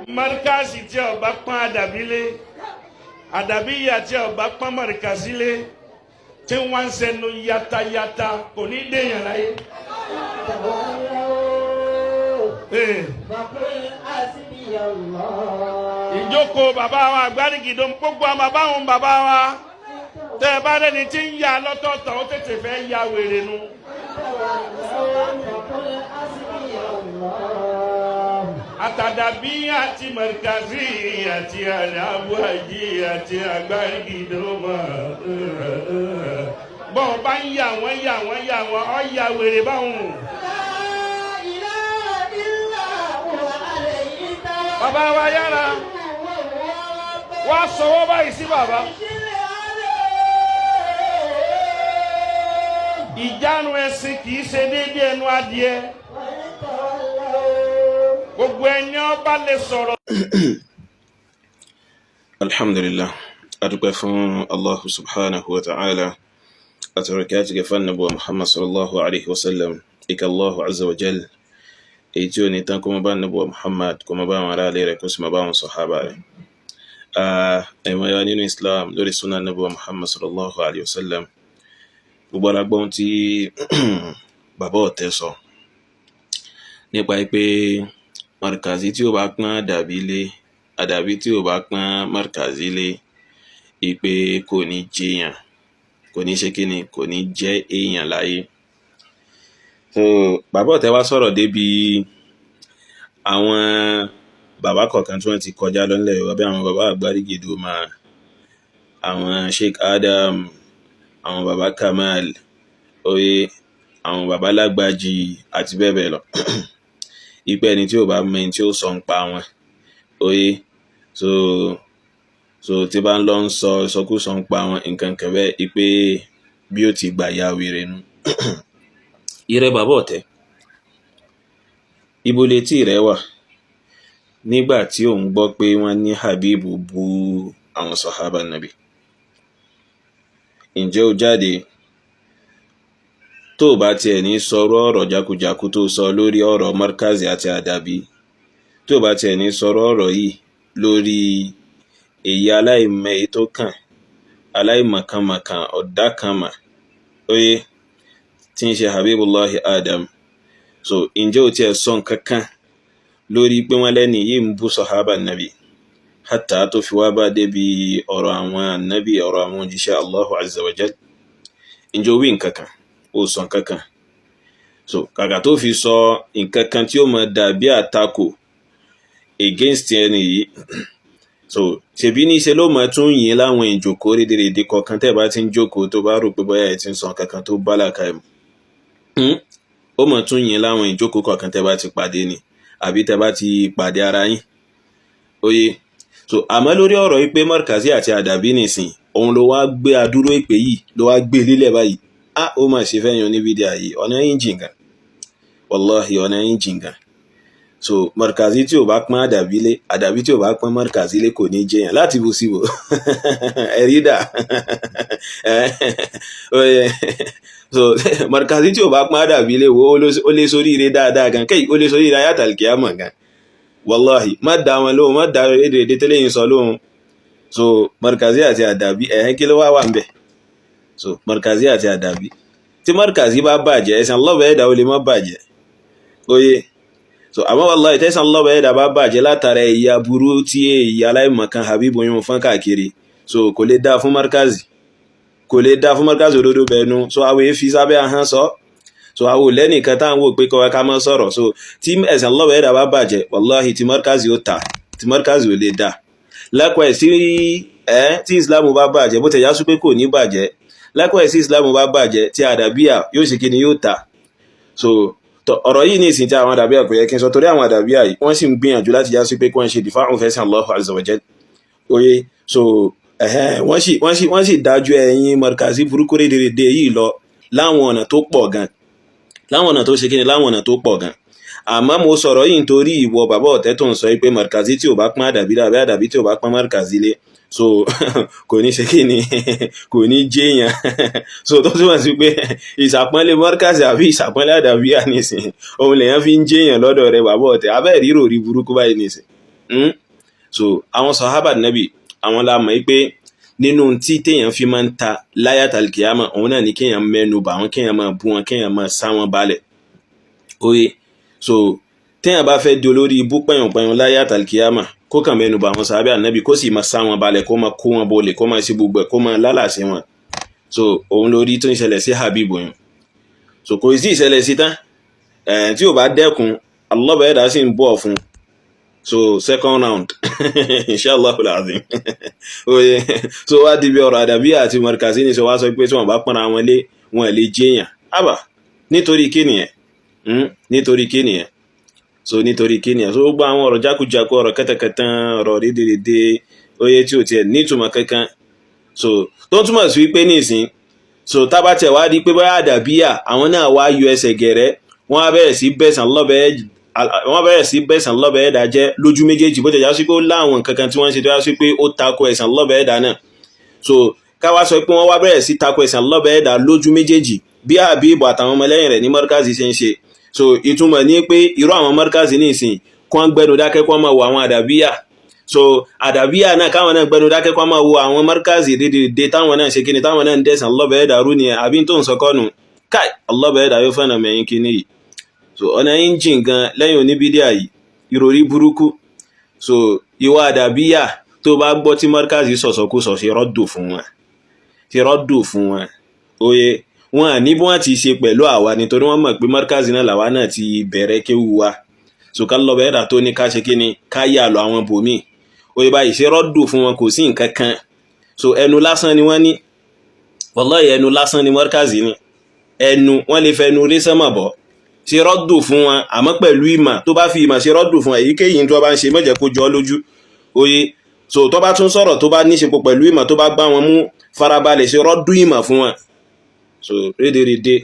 markazi tí ó bá pọ́n àdàbí lé àdàbíyà tí ó bá pọ́n markazi lé tí wọ́n ń sẹ́nu yatayata kò ní déyàn láyé. ìjókòó bàbá wa àgbárígidó gbogbo àwọn bàbá wa tẹ́ ẹ bá rẹ́ni tí ń yà lọ́tọ̀ọ̀tọ̀ ó tètè fẹ́ ya wèrè nu. àtàdàbí àti markazi àti àlàbùhàjì àti àgbárígidó mọ́ bọ́n bá ń yà wọ́n ọ́ ya wèrè báwọn. bàbá wa yára wá sọwọ́ báyìí sí bàbá. ìjánu ẹ̀sìn kìí ṣe déédéé ẹnu adìẹ. gbogbo ẹni ọba lè sọ̀rọ̀. alhamdulillah adúpẹ́ fún Allah subhanahu wa ta'ala àtọ̀rọ̀kẹ́ àti gẹ̀fà nàbọ̀ Muhammad sallallahu alaihi wasallam ika Allahu azza wa jal èyí tí ó ní tán kó mọ́ bá nàbọ̀ Muhammad kó mọ́ bá wọn ará lè rẹ̀ kó sì mọ́ bá wọn sọ̀hábà rẹ̀. ẹ̀mọ̀ ya nínú Islam lórí sunnah nàbọ̀ Muhammad sallallahu alaihi wasallam gbogbo alágbọ́n tí bàbá ọ̀tẹ́ sọ nípa pé markazi tí ó bá pọ́n àdàbí tí ó bá pọ́n markazi lé ipe kò ní jẹyàn kò ní ṣe kíni kò ní jẹ́ èèyàn láyé. So bàbá ọ̀tẹ́ wá sọ̀rọ̀ débi àwọn bàbá kọ̀ọ̀kan tí wọ́n ti kọjá lọ́nlẹ̀ Yorùbá bí àwọn bàbá àgbárígidó máa àwọn Sheikh Adam àwọn bàbá Kamal oye àwọn bàbá Lágbájì àti bẹ́ẹ̀ bẹ́ẹ̀ lọ ipe ẹni tí ò bá mẹ́ni tí ó sọ ń pa wọn oye so tí bá ń lọ ń sọ ìsọkúsọ ń pa wọn nǹkan kan bẹ́ẹ̀ ipe bí ó ti gbà ya wèrè nu. Ìrẹ bàbá ọ̀tẹ́ ibo létí rẹ wà nígbà tí òun gbọ́ pé wọ́n ní Habibu bu àwọn sàhábà nàbì. Ǹjẹ́ ó jáde tó bá tiẹ̀ ní sọ̀rọ̀ ọ̀rọ̀ jákujàku tó sọ lórí ọ̀rọ̀ markazi àti àdàbí tó bá tiẹ̀ ní sọ̀rọ̀ ọ̀rọ̀ yìí lórí èyí aláìmọ̀ èyí tó kàn aláìmọ̀kànmọ̀kàn ọ̀dákànmà oye tí ń ṣe Habibullahi Adam so ǹjẹ́ ó tiẹ̀ sọ nǹkan kan lórí pé wọ́n lẹ́ni yìí ń bú sàhábà nàbì hatta tó fi wá bá débi ọ̀rọ̀ àwọn ànábì ọ̀rọ̀ àwọn òjíṣẹ́ Allahu azza wa jal ǹjẹ́ ó wí nǹkan kan ó sọ nǹkan kan so kàkà tó fi sọ nǹkan kan tí ó mọ̀ dàbí àtakò against ẹni yìí so ṣebí ní ṣe ló mọ̀ tún yìn láwọn ìjókòó rédèrèdè kọ̀ọ̀kan tẹ́ bá ti ń jókòó tó bá rò pé bóyá ẹ̀ ti ń sọ nǹkan kan tó bá làkàì mu ó mọ̀ tún yìn láwọn ìjókòó kọ̀ọ̀kan tẹ́ bá ti pàdé ni àbí tẹ́ bá ti pàdé ara yín oye so àmọ́ lórí ọ̀rọ̀ yìí pé markazi àti àdàbí nìsín òun ló wá gbé adúró ìpè yìí ló wá gbé lílẹ̀ báyìí ó mà ṣe fẹ́yàn ní fídíò yìí ọ̀nà yín jìngàn wallahi ọ̀nà yín jìngàn so markazi tí ò bá pọ́n àdàbí tí ò bá pọ́n markazi lé kò ní jẹyàn láti bú síbò ẹ̀rí dà so markazi tí ò bá pọ́n àdàbí lé wo ó lè sórí ire dáadáa gan kéyì ó lè sórí ire ayatal kiyama gan wallahi má dá wọn lóhun má dá èdè tẹ́lẹ̀ yìí sọ lóhun so markazi àti àdàbí kí ló wá wà ń bẹ̀ so markazi àti àdàbí tí markazi bá bàjẹ́ ẹ̀sán lọ́bẹ̀ ẹ̀dà ó lè má bàjẹ́ oye so àmọ́ wallahi tẹ́sán lọ́bẹ̀ ẹ̀dà bá bàjẹ́ látara ẹ̀yà burú tí èyí aláìmọ̀kan Habibu yún fún káàkiri so kò lè dá fún markazi òdodo bẹ̀ẹ̀nu so àwọn èéfi sábẹ́ ahọ́n sọ so àwọn lẹ́nìkan táwọn wò pé kọwa ká mọ́ sọ̀rọ̀ so tí ẹ̀sán lọ́bẹ̀ ẹ̀dà bá bàjẹ́ wallahi tí markazi ó ta tí markazi ò lè dá lápẹ́ tí Islam bá bàjẹ́ bó tẹ̀yà sú pé kò ní bàjẹ́ lákọ̀ọ́ sí Islam bá bàjẹ́ tí àdàbíyà yóò ṣe kí ni yóò ta so ọ̀rọ̀ yìí ní ìsìn tí àwọn àdàbíyà kò yẹ kí n sọ torí àwọn àdàbíyà yìí wọ́n sì ń gbìyànjú láti já sí pé kí wọ́n ṣe dìfáàrùn fẹ́sẹ̀ Allahu azza wa jal oye so wọ́n sì dájú ẹ̀yìn markazi burúkú rédèrèdè yìí lọ láwọn ọ̀nà tó pọ̀ gan láwọn ọ̀nà tó ṣe kí ni láwọn ọ̀nà tó pọ̀ gan àmọ́ mo sọ̀rọ̀ yìí nítorí ìwọ bàbá ọ̀tẹ́ tó ń sọ pé markazi tí ò bá pọ́n àdàbí tí ò bá pọ́n markazi lé so kò ní ṣe kí ni kò ní jẹ́yàn so tó túnmọ̀ sí pé ìsàpọ́nlé markazi àbí ìsàpọ́nlé àdàbíyà nìsín òun lèyàn fi ń jẹ́yàn lọ́dọ̀ rẹ̀ bàbá ọ̀tẹ́ abẹ́ ríro rí burúkú báyìí nìsín so àwọn sahaba nabi àwọn la mọ̀ pé nínú tí téèyàn fi máa ń ta láyàtàl kìyàmà òun náà ni kéèyàn mẹ́nu bà wọn, kéèyàn máa bú wọn, kéèyàn máa sá wọn balẹ̀. Oye, so téèyàn bá fẹ́ di olórí ibú pẹ̀yànpẹ̀yàn láyàtàl kìyàmà kó kàn mẹ́nu bà wọn sàhábà ànábì kó sì máa sá wọn balẹ̀, kó máa kó wọn bolẹ̀, kó máa ṣe gbogbo ẹ̀, kó máa lálàsí wọn. So òun lórí tó ń ṣẹlẹ̀ sí Habibu yẹn. So kò sí ìṣẹ̀lẹ̀ sí tán tí ò bá dẹ́kun Allah bá ẹ̀dá sì ń bọ̀ fún. So second round inshallah alazim. Oye, so wá di bí ọ̀rọ̀ Adabiya àti Markazi ní sọ wá sọ pé tí wọ́n bá pọ́nra wọn lé wọn lè jẹ́yàn àbá nítorí kí nìyẹn, nítorí kí nìyẹn, so nítorí kí nìyẹn. So gbogbo àwọn ọ̀rọ̀ jákujàku, ọ̀rọ̀ kẹ́tẹ̀kẹ́tẹ̀, ọ̀rọ̀ rédèrèdè oye tí ò tiẹ̀ nítumọ̀ kankan, so tó túmọ̀ sí wípé nísìn so tábàtẹ̀ wá di pé bóyá Adabiya àwọn náà wá yọ ẹsẹ̀ gẹ̀rẹ́ wọ́n á bẹ̀rẹ̀ sí bẹ̀sán lọ́bẹ̀ ẹ̀dá jẹ́ lójú méjèèjì, bó tẹ̀já sí pé ó láwọn kankan tí wọ́n ṣe tó yá sí pé ó tako ẹ̀sán lọ́bẹ̀ ẹ̀dá náà. So káwá sọ pé wọ́n wá bẹ̀rẹ̀ sí tako ẹ̀sán lọ́bẹ̀ ẹ̀dá lójú méjèèjì bí Habibu àtàwọn ọmọlẹ́yìn rẹ̀ ní Markazi ṣe ń ṣe. So ìtumọ̀ ní pé irú àwọn Markazi ní ìsìn kó ń gbẹnu dákẹ́ kó máa wo àwọn Adabiya. So Adabiya náà káwọn náà gbẹnu dákẹ́ kó máa wo àwọn Markazi dédé táwọn náà ṣe kíni, táwọn náà ń dẹ̀sán lọ́bẹ̀ ẹ̀dá rú ni àbí tó ń sọkọ́nù káì lọ́bẹ̀ ẹ̀dá yóò fẹ́ràn mẹ́yìn kíní yìí. So ọ̀nà yín jìn gan lẹ́yìn oníbídíà yìí, ìròrí burúkú. So ìwà Adabiya tó bá gbọ́ tí Markazi sọ̀sọ̀kúsọ̀ ṣe rọ́dù fún wọn, oye wọn ní bí wọ́n ti ṣe pẹ̀lú àwa nítorí wọ́n mọ̀ pé Markazi náà làwa náà ti bẹ̀rẹ̀ kéwú wa. So ká lọ́bẹ̀ ẹ̀dà tó ní ká ṣe kíni ká yà lọ àwọn bòmí, oye báyìí ṣe rọ́dù fún wọn kò sí nǹkan kan. So ẹnu lásán ni wọ́n ní, wallahi ẹnu lásán ni Markazi ní, ẹnu wọ́n lè fẹnu rí sánmà bọ̀, ṣe rọ́dù fún wọn àmọ́ pẹ̀lú ìmọ̀. Tó bá fi ìmọ̀ ṣe rọ́dù fún èyíkéyìí tó bá ń ṣe má jẹ́ kó jọ lójú, oye. So tó bá tún sọ̀rọ̀ tó bá níṣe pọ̀ pẹ̀lú ìmọ̀, tó bá gbá wọn mú farabalẹ̀ ṣe rọ́dù ìmọ̀ fún wọn. So rédèrèdè